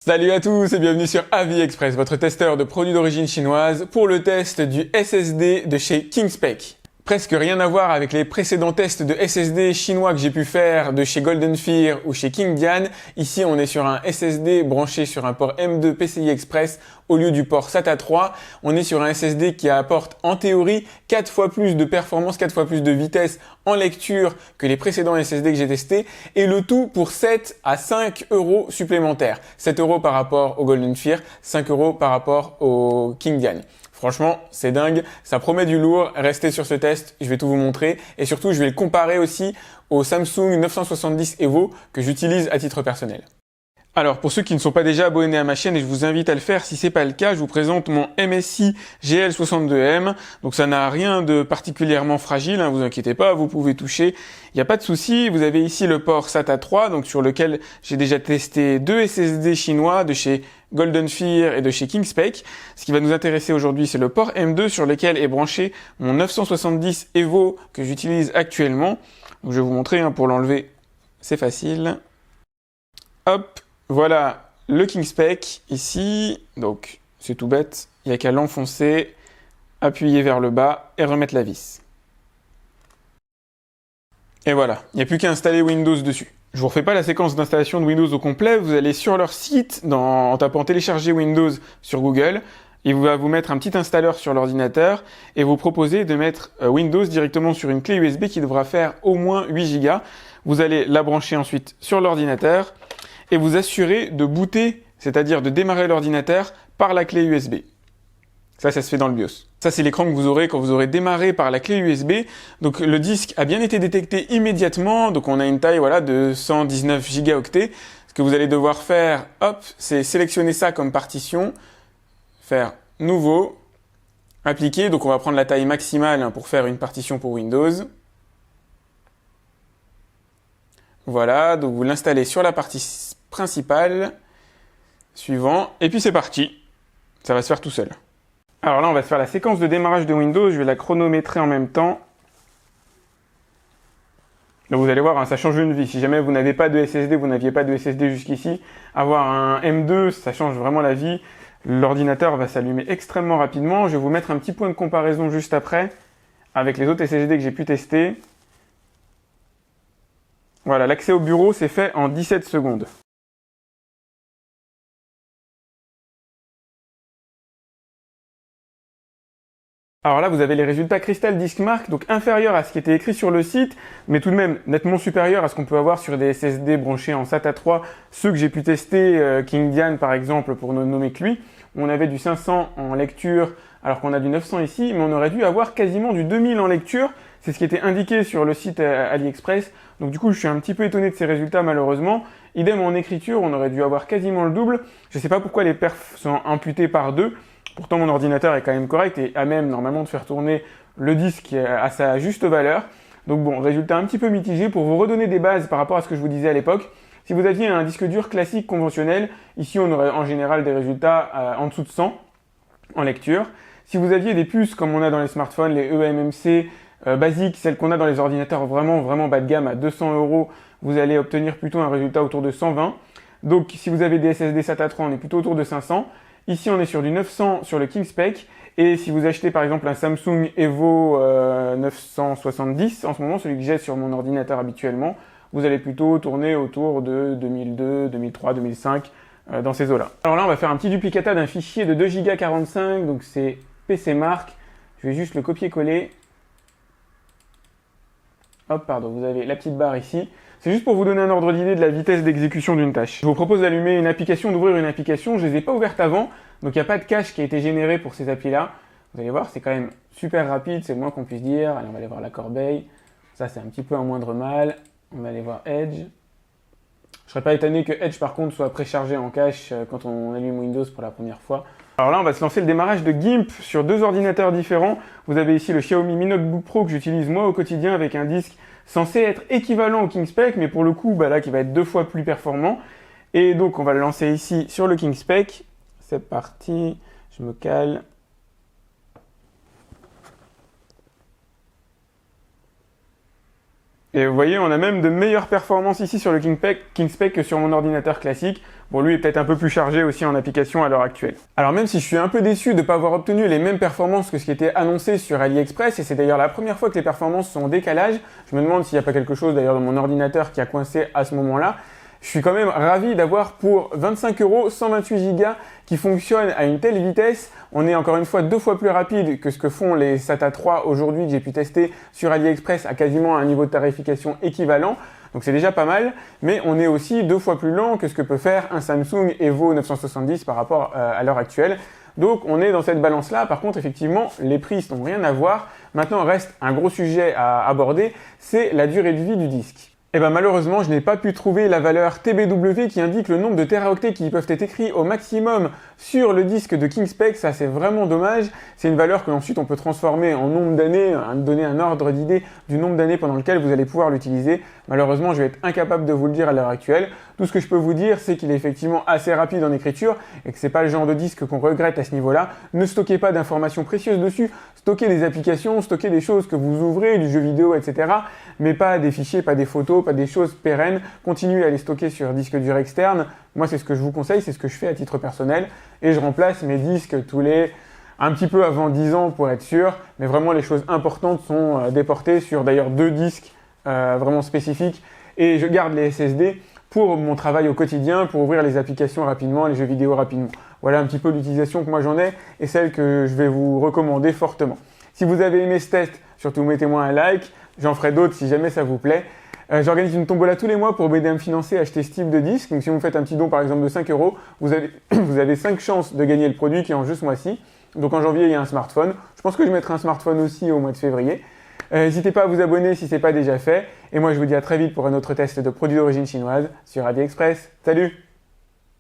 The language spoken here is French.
Salut à tous et bienvenue sur AliExpress, votre testeur de produits d'origine chinoise pour le test du SSD de chez Kingspec. Presque rien à voir avec les précédents tests de SSD chinois que j'ai pu faire de chez Golden Fear ou chez Qingdian. Ici, on est sur un SSD branché sur un port M2 PCI Express au lieu du port SATA 3. On est sur un SSD qui apporte en théorie 4 fois plus de performance, 4 fois plus de vitesse en lecture que les précédents SSD que j'ai testés. Et le tout pour 7 à 5 euros supplémentaires. 7 euros par rapport au Golden Fear, 5 euros par rapport au Qingdian. Franchement, c'est dingue, ça promet du lourd. Restez sur ce test, je vais tout vous montrer. Et surtout, je vais le comparer aussi au Samsung 970 Evo que j'utilise à titre personnel. Alors, pour ceux qui ne sont pas déjà abonnés à ma chaîne, et je vous invite à le faire, si c'est pas le cas, je vous présente mon MSI GL62M. Donc, ça n'a rien de particulièrement fragile, vous inquiétez pas, vous pouvez toucher. Il n'y a pas de souci. Vous avez ici le port SATA 3, donc sur lequel j'ai déjà testé deux SSD chinois de chez Golden Fear et de chez Kingspec. Ce qui va nous intéresser aujourd'hui, c'est le port M2 sur lequel est branché mon 970 Evo que j'utilise actuellement. Donc, je vais vous montrer, pour l'enlever, c'est facile. Hop. Voilà le Kingspec ici, donc c'est tout bête, il n'y a qu'à l'enfoncer, appuyer vers le bas et remettre la vis. Et voilà, il n'y a plus qu'à installer Windows dessus. Je vous refais pas la séquence d'installation de Windows au complet, vous allez sur leur site en tapant télécharger Windows sur Google, il va vous mettre un petit installeur sur l'ordinateur et vous proposer de mettre Windows directement sur une clé USB qui devra faire au moins 8 Go. Vous allez la brancher ensuite sur l'ordinateur et vous assurer de booter, c'est-à-dire de démarrer l'ordinateur par la clé USB. Ça se fait dans le BIOS. Ça, c'est l'écran que vous aurez quand vous aurez démarré par la clé USB. Donc, le disque a bien été détecté immédiatement. Donc, on a une taille, de 119 gigaoctets. Ce que vous allez devoir faire, c'est sélectionner ça comme partition, faire nouveau, appliquer. Donc, on va prendre la taille maximale pour faire une partition pour Windows. Voilà, donc vous l'installez sur la partie principale, suivant, et puis c'est parti. Ça va se faire tout seul. Alors là, on va se faire la séquence de démarrage de Windows. Je vais la chronométrer en même temps. Donc vous allez voir, ça change une vie. Si jamais vous n'avez pas de SSD, vous n'aviez pas de SSD jusqu'ici, avoir un M2, ça change vraiment la vie. L'ordinateur va s'allumer extrêmement rapidement. Je vais vous mettre un petit point de comparaison juste après, avec les autres SSD que j'ai pu tester. Voilà, l'accès au bureau, c'est fait en 17 secondes. Alors là, vous avez les résultats Crystal Disk Mark, donc inférieurs à ce qui était écrit sur le site, mais tout de même nettement supérieurs à ce qu'on peut avoir sur des SSD branchés en SATA 3, ceux que j'ai pu tester, Qingdian par exemple, pour ne nommer que lui. On avait du 500 en lecture, alors qu'on a du 900 ici, mais on aurait dû avoir quasiment du 2000 en lecture. C'est ce qui était indiqué sur le site AliExpress. Donc du coup, je suis un petit peu étonné de ces résultats malheureusement. Idem en écriture, on aurait dû avoir quasiment le double. Je ne sais pas pourquoi les perfs sont imputés par 2. Pourtant, mon ordinateur est quand même correct et a même normalement de faire tourner le disque à sa juste valeur. Donc bon, résultat un petit peu mitigé. Pour vous redonner des bases par rapport à ce que je vous disais à l'époque, si vous aviez un disque dur classique conventionnel, ici on aurait en général des résultats en dessous de 100 en lecture. Si vous aviez des puces comme on a dans les smartphones, les eMMC basiques, celles qu'on a dans les ordinateurs vraiment bas de gamme à 200 €, vous allez obtenir plutôt un résultat autour de 120. Donc si vous avez des SSD SATA 3, on est plutôt autour de 500. Ici, on est sur du 900 sur le Kingspec. Et si vous achetez par exemple un Samsung Evo 970, en ce moment, celui que j'ai sur mon ordinateur habituellement, vous allez plutôt tourner autour de 2002, 2003, 2005, dans ces eaux-là. Alors là, on va faire un petit duplicata d'un fichier de 2 Go 45, donc c'est PC Mark. Je vais juste le copier-coller. Hop, pardon, vous avez la petite barre ici. C'est juste pour vous donner un ordre d'idée de la vitesse d'exécution d'une tâche. Je vous propose d'allumer une application, d'ouvrir une application. Je ne les ai pas ouvertes avant, donc il n'y a pas de cache qui a été généré pour ces applis-là. Vous allez voir, c'est quand même super rapide, c'est le moins qu'on puisse dire. Allez, on va aller voir la corbeille. Ça, c'est un petit peu un moindre mal. On va aller voir Edge. Je ne serais pas étonné que Edge, par contre, soit préchargé en cache quand on allume Windows pour la première fois. Alors là, on va se lancer le démarrage de GIMP sur deux ordinateurs différents. Vous avez ici le Xiaomi Mi Note Book Pro que j'utilise moi au quotidien avec un disque censé être équivalent au Kingspec, mais pour le coup, là, qui va être 2 fois plus performant. Et donc, on va le lancer ici sur le Kingspec. C'est parti, je me cale. Et vous voyez, on a même de meilleures performances ici sur le Kingspec que sur mon ordinateur classique. Bon, lui est peut-être un peu plus chargé aussi en application à l'heure actuelle. Alors même si je suis un peu déçu de ne pas avoir obtenu les mêmes performances que ce qui était annoncé sur AliExpress, et c'est d'ailleurs la première fois que les performances sont en décalage, je me demande s'il n'y a pas quelque chose d'ailleurs dans mon ordinateur qui a coincé à ce moment-là, je suis quand même ravi d'avoir pour 25 € 128 Go qui fonctionnent à une telle vitesse. On est encore une fois 2 fois plus rapide que ce que font les SATA 3 aujourd'hui que j'ai pu tester sur AliExpress à quasiment un niveau de tarification équivalent. Donc c'est déjà pas mal, mais on est aussi 2 fois plus lent que ce que peut faire un Samsung Evo 970 par rapport à l'heure actuelle. Donc on est dans cette balance-là. Par contre, effectivement, les prix n'ont rien à voir. Maintenant, reste un gros sujet à aborder, c'est la durée de vie du disque. Et ben malheureusement, je n'ai pas pu trouver la valeur TBW qui indique le nombre de teraoctets qui peuvent être écrits au maximum sur le disque de Kingspec. Ça, c'est vraiment dommage. C'est une valeur que ensuite on peut transformer en nombre d'années, donner un ordre d'idée du nombre d'années pendant lequel vous allez pouvoir l'utiliser. Malheureusement, je vais être incapable de vous le dire à l'heure actuelle. Tout ce que je peux vous dire, c'est qu'il est effectivement assez rapide en écriture et que c'est pas le genre de disque qu'on regrette à ce niveau-là. Ne stockez pas d'informations précieuses dessus. Stockez des applications, stockez des choses que vous ouvrez, du jeu vidéo, etc. Mais pas des fichiers, pas des photos, pas des choses pérennes. Continuez à les stocker sur disque dur externe. Moi, c'est ce que je vous conseille, c'est ce que je fais à titre personnel. Et je remplace mes disques tous les un petit peu avant 10 ans pour être sûr. Mais vraiment, les choses importantes sont déportées sur d'ailleurs 2 disques vraiment spécifiques. Et je garde les SSD pour mon travail au quotidien, pour ouvrir les applications rapidement, les jeux vidéo rapidement. Voilà un petit peu l'utilisation que moi j'en ai et celle que je vais vous recommander fortement. Si vous avez aimé ce test, surtout mettez-moi un like. J'en ferai d'autres si jamais ça vous plaît. J'organise une tombola tous les mois pour m'aider à me financer à acheter ce type de disque. Donc si vous me faites un petit don par exemple de 5 €, vous avez 5 chances de gagner le produit qui est en jeu ce mois-ci. Donc en janvier, il y a un smartphone. Je pense que je mettrai un smartphone aussi au mois de février. N'hésitez pas à vous abonner si ce n'est pas déjà fait. Et moi, je vous dis à très vite pour un autre test de produits d'origine chinoise sur AliExpress. Salut!